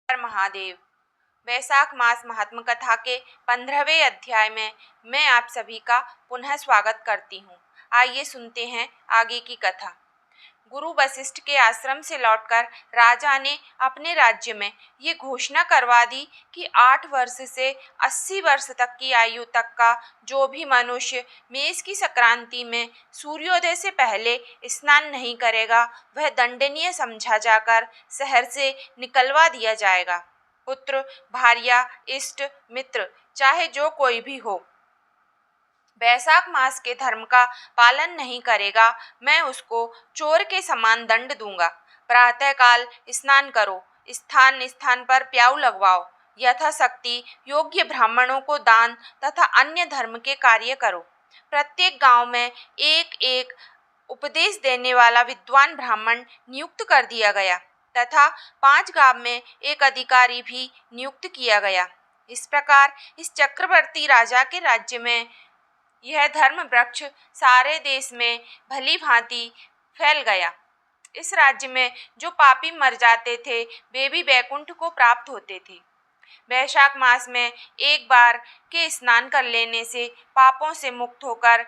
हर महादेव। वैशाख मास महात्म कथा के 15वें अध्याय में मैं आप सभी का पुनः स्वागत करती हूँ। आइए सुनते हैं आगे की कथा। गुरु वशिष्ठ के आश्रम से लौटकर राजा ने अपने राज्य में ये घोषणा करवा दी कि 8 वर्ष से 80 वर्ष तक की आयु तक का जो भी मनुष्य मेष की संक्रांति में सूर्योदय से पहले स्नान नहीं करेगा वह दंडनीय समझा जाकर शहर से निकलवा दिया जाएगा। पुत्र, भार्या, इष्ट मित्र चाहे जो कोई भी हो, वैशाख मास के धर्म का पालन नहीं करेगा, मैं उसको चोर के समान दंड दूंगा। प्रातःकाल स्नान करो, स्थान स्थान पर प्याऊ लगवाओ, यथाशक्ति योग्य ब्राह्मणों को दान तथा अन्य धर्म के कार्य करो। प्रत्येक गांव में एक एक उपदेश देने वाला विद्वान ब्राह्मण नियुक्त कर दिया गया तथा 5 गांव में एक अधिकारी भी नियुक्त किया गया। इस प्रकार इस चक्रवर्ती राजा के राज्य में यह धर्म वृक्ष सारे देश में भली भांति फैल गया। इस राज्य में जो पापी मर जाते थे वे भी वैकुंठ को प्राप्त होते थे। वैशाख मास में एक बार के स्नान कर लेने से पापों से मुक्त होकर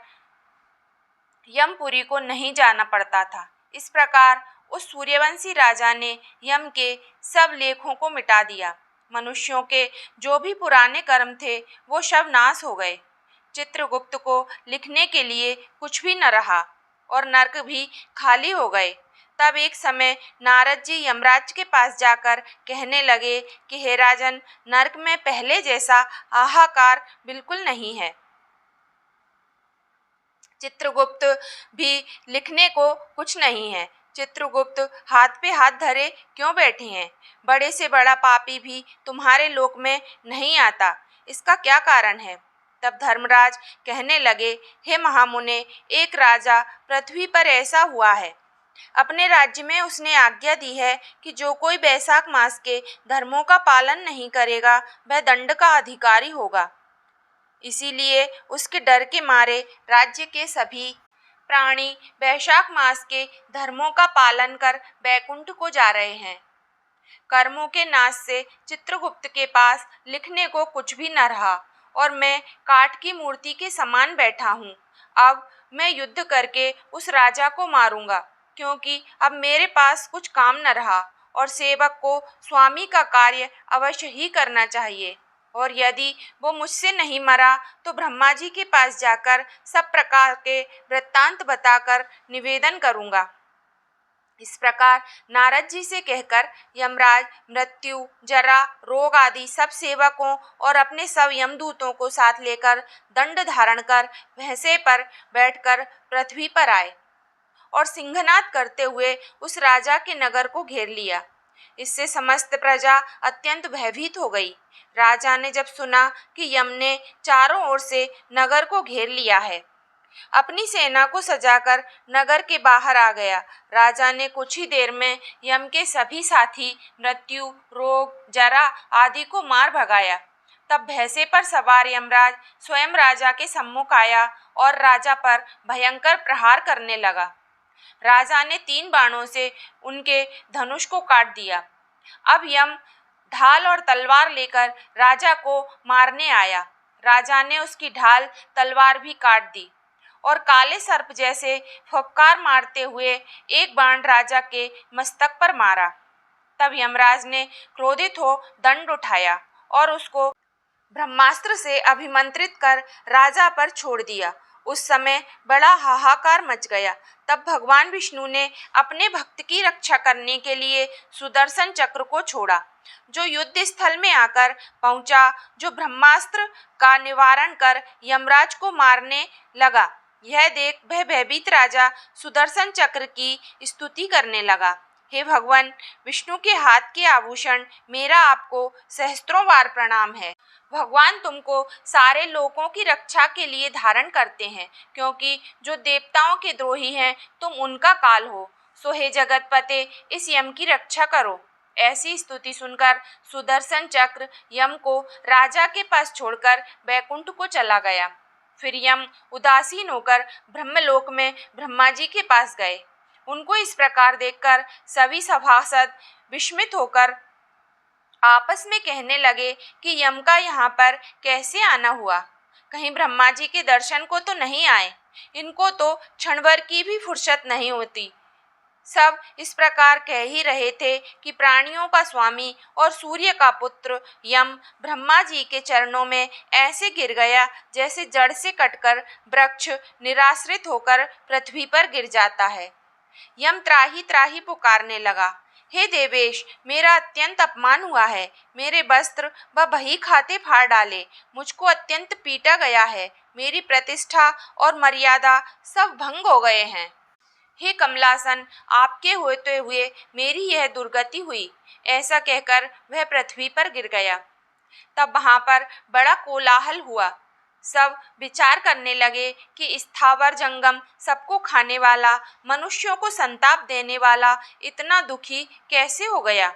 यमपुरी को नहीं जाना पड़ता था। इस प्रकार उस सूर्यवंशी राजा ने यम के सब लेखों को मिटा दिया। मनुष्यों के जो भी पुराने कर्म थे वो सब नाश हो गए। चित्रगुप्त को लिखने के लिए कुछ भी न रहा और नरक भी खाली हो गए। तब एक समय नारद जी यमराज के पास जाकर कहने लगे कि हे राजन, नरक में पहले जैसा हाहाकार बिल्कुल नहीं है। चित्रगुप्त भी लिखने को कुछ नहीं है। चित्रगुप्त हाथ पे हाथ धरे क्यों बैठे हैं? बड़े से बड़ा पापी भी तुम्हारे लोक में नहीं आता, इसका क्या कारण है? तब धर्मराज कहने लगे, हे महामुने, एक राजा पृथ्वी पर ऐसा हुआ है, अपने राज्य में उसने आज्ञा दी है कि जो कोई वैशाख मास के धर्मों का पालन नहीं करेगा वह दंड का अधिकारी होगा। इसीलिए उसके डर के मारे राज्य के सभी प्राणी वैशाख मास के धर्मों का पालन कर वैकुंठ को जा रहे हैं। कर्मों के नाश से चित्रगुप्त के पास लिखने को कुछ भी न रहा और मैं काठ की मूर्ति के समान बैठा हूँ। अब मैं युद्ध करके उस राजा को मारूंगा, क्योंकि अब मेरे पास कुछ काम न रहा और सेवक को स्वामी का कार्य अवश्य ही करना चाहिए। और यदि वो मुझसे नहीं मरा तो ब्रह्मा जी के पास जाकर सब प्रकार के वृत्तांत बताकर निवेदन करूंगा। इस प्रकार नारद जी से कहकर यमराज मृत्यु, जरा, रोग आदि सब सेवकों और अपने सब यमदूतों को साथ लेकर दंड धारण कर भैंसे पर बैठकर पृथ्वी पर आए और सिंहनाद करते हुए उस राजा के नगर को घेर लिया। इससे समस्त प्रजा अत्यंत भयभीत हो गई। राजा ने जब सुना कि यम ने चारों ओर से नगर को घेर लिया है, अपनी सेना को सजाकर नगर के बाहर आ गया। राजा ने कुछ ही देर में यम के सभी साथी मृत्यु, रोग, जरा आदि को मार भगाया। तब भैंसे पर सवार यमराज स्वयं राजा के सम्मुख आया और राजा पर भयंकर प्रहार करने लगा। राजा ने 3 बाणों से उनके धनुष को काट दिया। अब यम ढाल और तलवार लेकर राजा को मारने आया। राजा ने उसकी ढाल तलवार भी काट दी और काले सर्प जैसे फुफकार मारते हुए एक बाण राजा के मस्तक पर मारा। तब यमराज ने क्रोधित हो दंड उठाया और उसको ब्रह्मास्त्र से अभिमंत्रित कर राजा पर छोड़ दिया। उस समय बड़ा हाहाकार मच गया। तब भगवान विष्णु ने अपने भक्त की रक्षा करने के लिए सुदर्शन चक्र को छोड़ा, जो युद्ध स्थल में आकर पहुंचा, जो ब्रह्मास्त्र का निवारण कर यमराज को मारने लगा। यह देख वह भयभीत राजा सुदर्शन चक्र की स्तुति करने लगा। हे भगवान विष्णु के हाथ के आभूषण, मेरा आपको सहस्त्रों बार प्रणाम है। भगवान तुमको सारे लोगों की रक्षा के लिए धारण करते हैं, क्योंकि जो देवताओं के द्रोही हैं तुम उनका काल हो। सो हे जगतपते, इस यम की रक्षा करो। ऐसी स्तुति सुनकर सुदर्शन चक्र यम को राजा के पास छोड़कर वैकुंठ को चला गया। फिर यम उदासीन होकर ब्रह्मलोक में ब्रह्मा जी के पास गए। उनको इस प्रकार देखकर सभी सभासद विस्मित होकर आपस में कहने लगे कि यम का यहाँ पर कैसे आना हुआ। कहीं ब्रह्मा जी के दर्शन को तो नहीं आए। इनको तो क्षण भर की भी फुर्सत नहीं होती। सब इस प्रकार कह ही रहे थे कि प्राणियों का स्वामी और सूर्य का पुत्र यम ब्रह्मा जी के चरणों में ऐसे गिर गया जैसे जड़ से कटकर वृक्ष निराश्रित होकर पृथ्वी पर गिर जाता है। यम त्राही त्राही पुकारने लगा, हे देवेश, मेरा अत्यंत अपमान हुआ है। मेरे वस्त्र व बही खाते फाड़ डाले। मुझको अत्यंत पीटा गया है। मेरी प्रतिष्ठा और मर्यादा सब भंग हो गए हैं। हे कमलासन, आपके होते हुए मेरी यह दुर्गति हुई। ऐसा कहकर वह पृथ्वी पर गिर गया। तब वहाँ पर बड़ा कोलाहल हुआ। सब विचार करने लगे कि स्थावर जंगम सबको खाने वाला, मनुष्यों को संताप देने वाला इतना दुखी कैसे हो गया।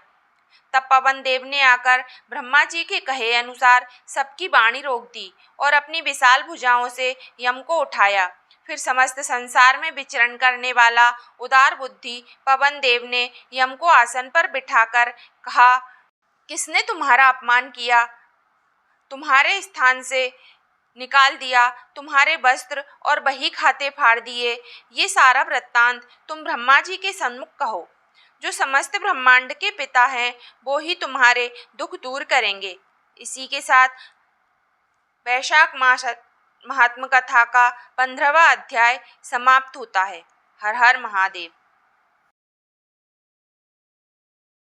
तब पवन देव ने आकर ब्रह्मा जी के कहे अनुसार सबकी वाणी रोक दी और अपनी विशाल भुजाओं से यम को उठाया। फिर समस्त संसार में विचरण करने वाला उदार बुद्धि पवन देव ने यम को आसन पर बिठाकर कहा, किसने तुम्हारा अपमान किया, तुम्हारे स्थान से निकाल दिया, तुम्हारे वस्त्र और बही खाते फाड़ दिए। ये सारा वृत्तांत तुम ब्रह्मा जी के सन्मुख कहो। जो समस्त ब्रह्मांड के पिता हैं वो ही तुम्हारे दुख दूर करेंगे। इसी के साथ वैशाख मास महात्म कथा का 15वां अध्याय समाप्त होता है। हर हर महादेव।